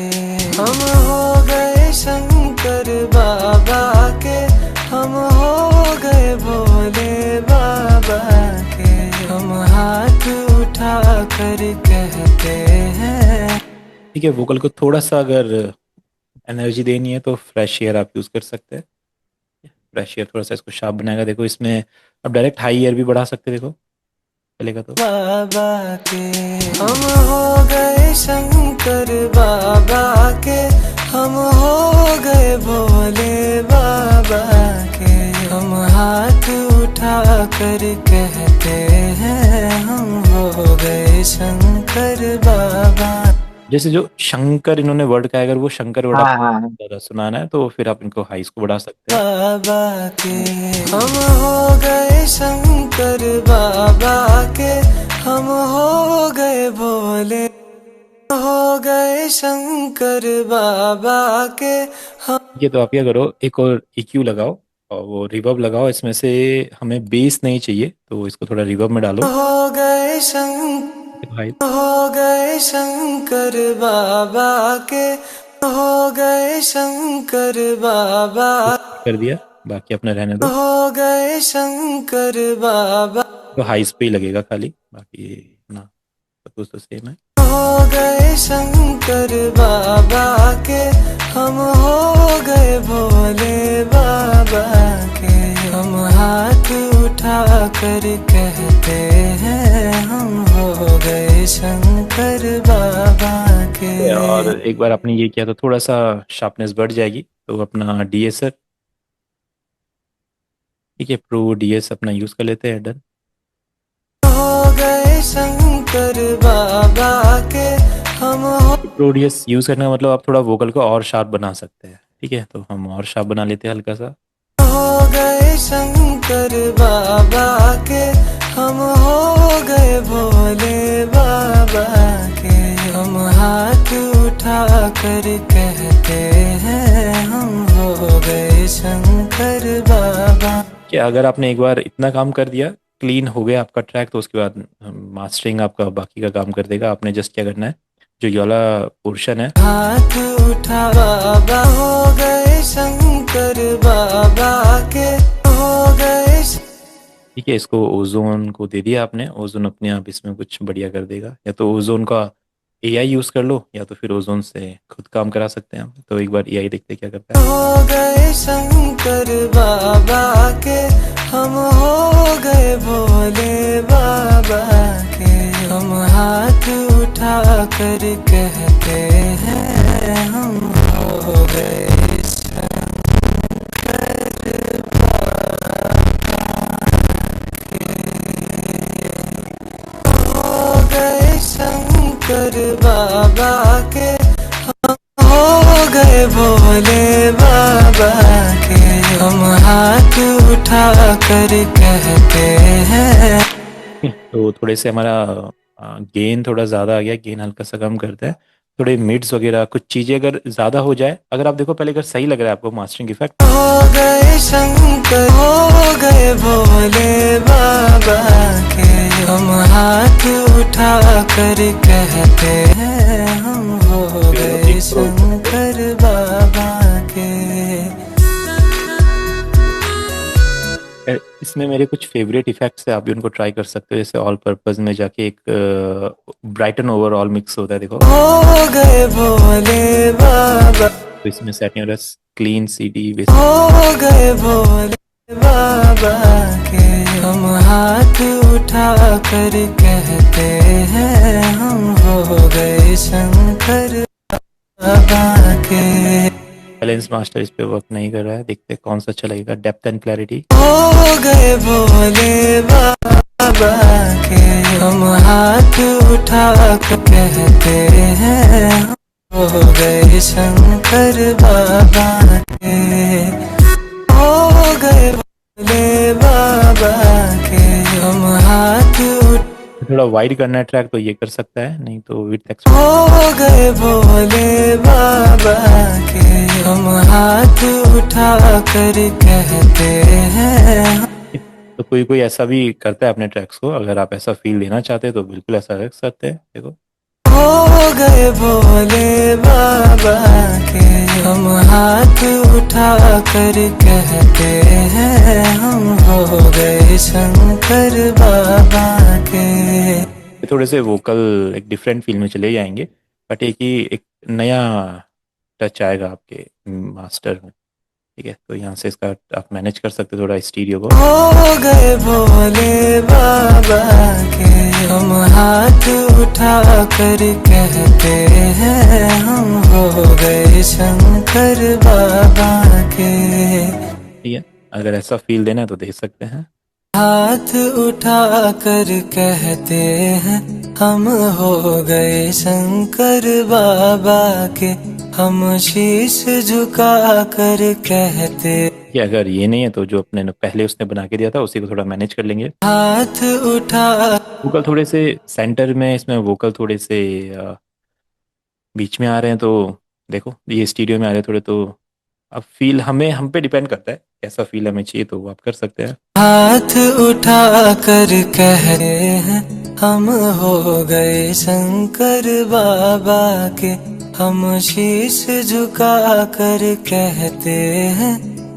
हम हो गए शंकर बाबा के, हम हो गए भोले बाबा के, हम हाथ उठा कर कहते हैं। ठीक है, वोकल को थोड़ा सा अगर एनर्जी देनी है तो फ्रेश एयर आप यूज़ कर सकते हैं। फ्रेश एयर थोड़ा सा इसको शार्प बनाएगा। देखो इसमें आप डायरेक्ट हाई एयर भी बढ़ा सकते हैं, देखो चलेगा तो। बाबा के हम हो गए शंकर बाबा के, हम हो गए भोले बाबा के, हम हाथ उठा कर कहते हैं हम हो गए शंकर बाबा। जैसे जो शंकर इन्होंने वर्ड का है, अगर वो शंकर वर्ड हाँ आपको हाँ ज़्यादा सुनाना है तो फिर आप इनको हाइस को बढ़ा सकते हैं। बाबा के हम हो गए शंकर बाबा के, हम हो गए भोले हो गए शंकर बाबा के हम। ये तो आप क्या करो, एक और EQ लगाओ और वो रिवर्ब लगाओ। इसमें से हमें बेस नहीं चाहिए तो इसको थोड़ा रिवर्ब में डालो। हो गए शंकर हाई हो गए शंकर बाबा के, हो गए शंकर बाबा, कर दिया, बाकी अपना रहने दो। हो गए शंकर बाबा, तो हाइस पे ही लगेगा खाली, बाकी ना सब कुछ तो सेम है। हो गए शंकर बाबा के, हम हो गए भोले बाबा के, हम हाथ उठा कर कहते हैं हम हो गए शंकर बाबा के। और एक बार आपने ये किया तो थोड़ा सा शार्पनेस बढ़ जाएगी, तो अपना DSR, ठीक है, प्रो DS अपना यूज़ कर लेते हैं। डन। हो गए शंकर बाबा के, हम हो प्रो DS यूज़ करने का मतलब आप थोड़ा वोकल को और शार्प बना सकते हैं। ठीक है, तो हम और शार्प बना लेते हैं हल्का सा। गए शंकर बाबा के, हम हो गए भोले बाबा के, हम हाथ उठा कर कहते हैं हम हो गए शंकर बाबा। क्या अगर आपने एक बार इतना काम कर दिया, क्लीन हो गया आपका ट्रैक, तो उसके बाद मास्टरिंग आपका बाकी का काम कर देगा। आपने जस्ट क्या करना है, जो ये वाला पोर्शन है, हाथ उठा बाबा हो गए शंकर बाबा के, हो गए ठीक है, इसको ओजोन को दे दिया आपने। ओजोन अपने आप इसमें कुछ बढ़िया कर देगा। या तो ओजोन का AI यूज़ कर लो या तो फिर ओजोन से खुद काम करा सकते हैं हम। तो एक बार AI देखते क्या करता है। हो गए शंकर बाबा के, हम हो गए भोले बाबा के, हम हाथ उठा कर कहते हैं हम हो गए शंकर बाबा के, हो गए शंकर बाबा के, हो गए भोले बाबा के, हम हाथ उठा कर कहते हैं। तो थोड़े से हमारा गेन थोड़ा ज़्यादा आ गया, गेन हल्का सा कम करते हैं। थोड़े मिड्स वगैरह कुछ चीज़ें अगर ज़्यादा हो जाए, अगर आप देखो पहले अगर सही लग रहा है आपको मास्टरिंग इफेक्ट, हो गए शंकर हो गए भोले बाबा के, हम हाथ उठा कर कहते हैं हम हो गए शंकर बाबा के। इसमें मेरे कुछ फेवरेट इफेक्ट्स है, आप भी उनको ट्राई कर सकते हो। जैसे ऑल पर्पस में जाके एक ब्राइटन ओवरऑल मिक्स होता है, देखो हो गए भोले बाबा, तो इसमें सेटिंग क्लीन CD हो गए भोले बाबा के, हम हाथ कर कहते हैं हम हो गए शंकर बाबा के। बैलेंस मास्टर इस पे वर्क नहीं कर रहा है, देखते हैं कौन सा अच्छा लगेगा। डेप्थ एंड क्लैरिटी हो गए भोले बाबा के हम हाथ उठा कर कहते हैं हम हो गए शंकर बाबा के। हो गए भोले बाबा के हम हाथ उठा थोड़ा वाइड करना है ट्रैक तो ये कर सकता है, नहीं तो विड्थ हो गए भोले बाबा के हम हाथ उठा कर कहते हैं। तो कोई कोई ऐसा भी करता है अपने ट्रैक्स को, अगर आप ऐसा फील लेना चाहते हैं तो बिल्कुल ऐसा रख सकते हैं। देखो हो गए भोले बाबा के हम हाथ उठा कर कहते हैं हम हो गए शंकर बाबा के। थोड़े से वोकल एक डिफरेंट फील में चले जाएंगे, बट एक नया टच आएगा आपके मास्टर में, ठीक है। तो यहाँ से इसका आप मैनेज कर सकते हो थोड़ा स्टीरियो को। हो गए भोले बाबा के हम हाथ उठा कर कहते हैं हम हो गए शंकर बाबा के। ठीक है, अगर ऐसा फील देना है तो दे सकते हैं। हाथ उठा कर कहते हैं हम हो गए शंकर बाबा के। हम शीश झुका कर कहते कि अगर ये नहीं है तो जो अपने पहले उसने बना के दिया था उसी को थोड़ा मैनेज कर लेंगे। हाथ उठा वोकल थोड़े से सेंटर में, इसमें वोकल थोड़े से बीच में आ रहे हैं, तो देखो ये स्टीरियो में आ रहे हैं थोड़े, तो अब फील हम पे डिपेंड करता है कैसा फील हमें चाहिए, तो वो आप कर सकते हैं। हाथ उठा कर कह रहे हैं हम हो गए शंकर बाबा के। हम शीश झुका कर कहते हैं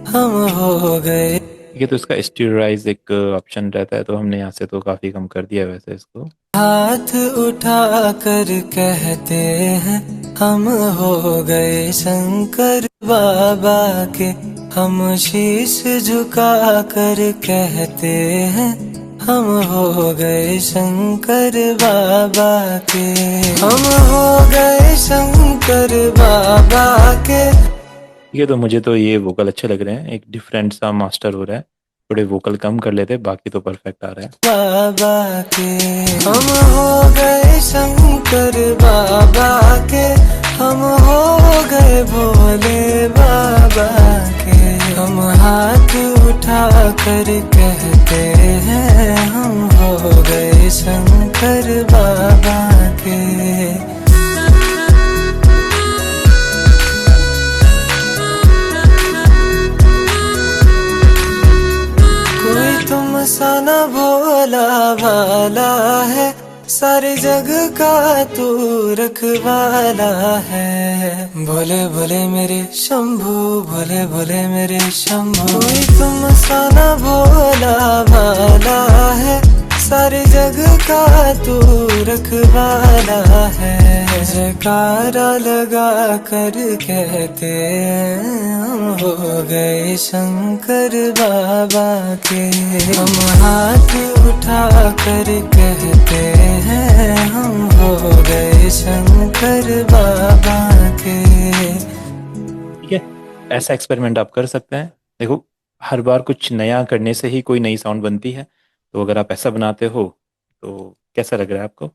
हम हो गए। ठीक है, तो इसका स्टीरियोराइज एक ऑप्शन रहता है, तो हमने यहाँ से तो काफी कम कर दिया है वैसे इसको। हाथ उठा कर कहते हैं हम हो गए शंकर बाबा के। हम शीश झुका कर कहते हैं हम हो गए शंकर बाबा के। हम हो गए शंकर बाबा के। ठीक है, तो मुझे तो ये वोकल अच्छे लग रहे हैं, एक डिफरेंट सा मास्टर हो रहा है। थोड़े वोकल कम कर लेते, बाकी तो परफेक्ट आ रहा है। बाबा के हम हो गए शंकर बाबा के। हम हो गए भोले बाबा के। हम हाथ उठा कर कहते हैं हम हो गए शंकर बाबा के। सा न भोला भाला है सारे जग का तू रखवाला है। भोले भोले मेरे शंभू भोले भोले मेरे शंभू। कोई तुम सा न भोला भाला है सारे जग का तू रखवाला है। जयकारा लगा कर कहते हम हो गए शंकर बाबा के। हम हाथ उठा कर कहते हैं हम हो गए शंकर बाबा के। ठीक है, ऐसा एक्सपेरिमेंट आप कर सकते हैं। देखो हर बार कुछ नया करने से ही कोई नई साउंड बनती है, तो अगर आप ऐसा बनाते हो तो कैसा लग रहा है आपको?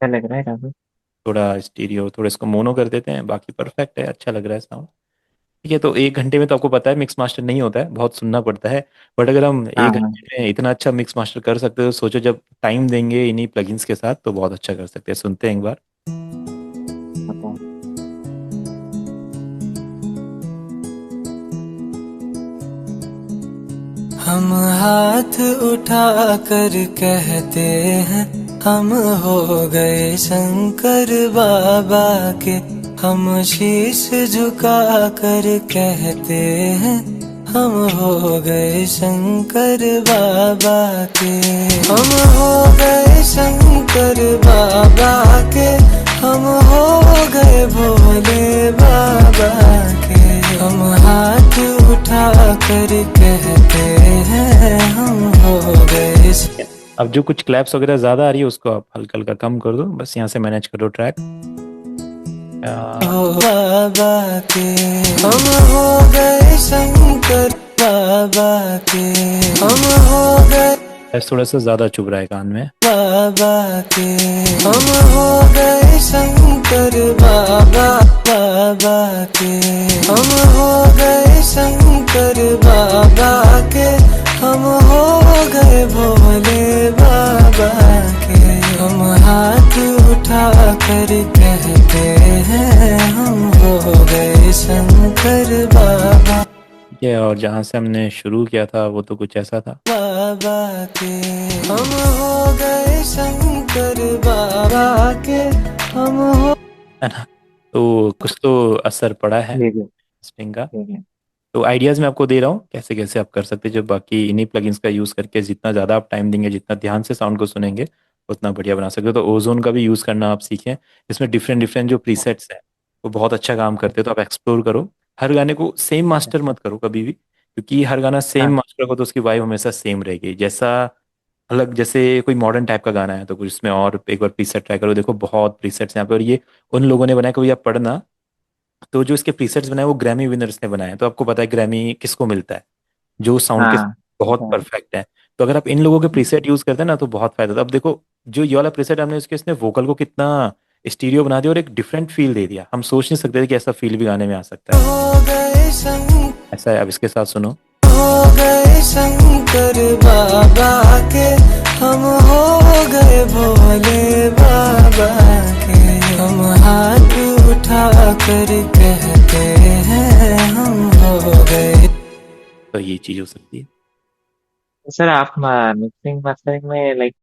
क्या लग रहा है काफी? थोड़ा स्टीरियो, थोड़ा इसको मोनो कर देते हैं, बाकी परफेक्ट है, अच्छा लग रहा है साउंड। ठीक है, तो 1 घंटे में तो आपको पता है मिक्स मास्टर नहीं होता है, बहुत सुनना पड़ता है। बट अगर हम हाँ 1 घंटे में इतना अच्छा मिक्स मास्टर कर सकते हो, सोचो जब टाइम देंगे इन्हीं प्लगइन्स के साथ तो बहुत अच्छा कर सकते हैं। सुनते हैं एक बार। बताओ। हम हाथ उठा कर कहते हैं हम हो गए शंकर बाबा के। हम शीश झुका कर कहते हैं हम हो गए शंकर बाबा के। हम हो गए शंकर बाबा के। हम हो गए भोले बाबा के। हम हाथ उठा कर कहते हैं हम अब जो कुछ क्लैप्स वगैरह ज़्यादा आ रही है उसको आप हल्का हल्का कम कर दो, बस यहाँ से मैनेज करो ट्रैक। हो बाबा के हम हो गए शंकर बाबा के हम हो गए थोड़ा सा ज़्यादा चुभ रहा है कान में। बाबा के हम हो गए शंकर बाबा बाबा के हम हो गए शंकर बाबा के हम हो गए भोले बाबा के हम हाथ उठा कर कहते हैं हम हो गए शंकर बाबा ये और जहाँ से हमने शुरू किया था वो तो कुछ ऐसा था। बाबा के हम हो गए शंकर बाबा के हम हो है ना, तो कुछ तो असर पड़ा है जी जी स्टिंग का। ठीक है। तो आइडियाज़ मैं आपको दे रहा हूँ कैसे कैसे आप कर सकते हैं, जो बाकी इन्हीं प्लगइन्स का यूज़ करके जितना ज़्यादा आप टाइम देंगे, जितना ध्यान से साउंड को सुनेंगे, उतना बढ़िया बना सकते हो। तो ओजोन का भी यूज़ करना आप सीखें, इसमें डिफरेंट डिफरेंट जो प्रीसेट्स हैं वो बहुत अच्छा काम करते हैं, तो आप एक्सप्लोर करो। हर गाने को सेम मास्टर मत करो कभी भी, क्योंकि हर गाना सेम हाँ मास्टर को तो उसकी वाइब हमेशा सेम रहेगी। जैसा अलग, जैसे कोई मॉडर्न टाइप का गाना है तो कुछ इसमें और एक बार प्रीसेट ट्राई करो, देखो बहुत प्रीसेट्स यहाँ पे, और ये उन लोगों ने बनाया, कभी आप पढ़ना तो जो इसके प्रीसेट्स बनाए वो ग्रैमी विनर्स ने बनाए हैं। तो आपको पता है ग्रैमी किसको मिलता है, जो साउंड के हाँ बहुत हाँ, परफेक्ट है। तो अगर आप इन लोगों के प्रीसेट यूज करते हैं ना तो बहुत फायदा था। अब देखो जो ये वाला प्रीसेट हमने उसके, इसने वोकल को कितना स्टीरियो बना दिया और एक डिफरेंट फील दे दिया। हम सोच नहीं सकते थे कि ऐसा फील भी गाने में आ सकता है। हो गए शंकर ऐसा है, अब इसके साथ सुनो। हो गए शंकर बाबा के हम हो गए भोले बाबा के हम हाथ उठा कर कहते हैं हम हो गए तो ये चीज हो सकती है। सर आप मिक्सिंग मास्टरिंग में लाइक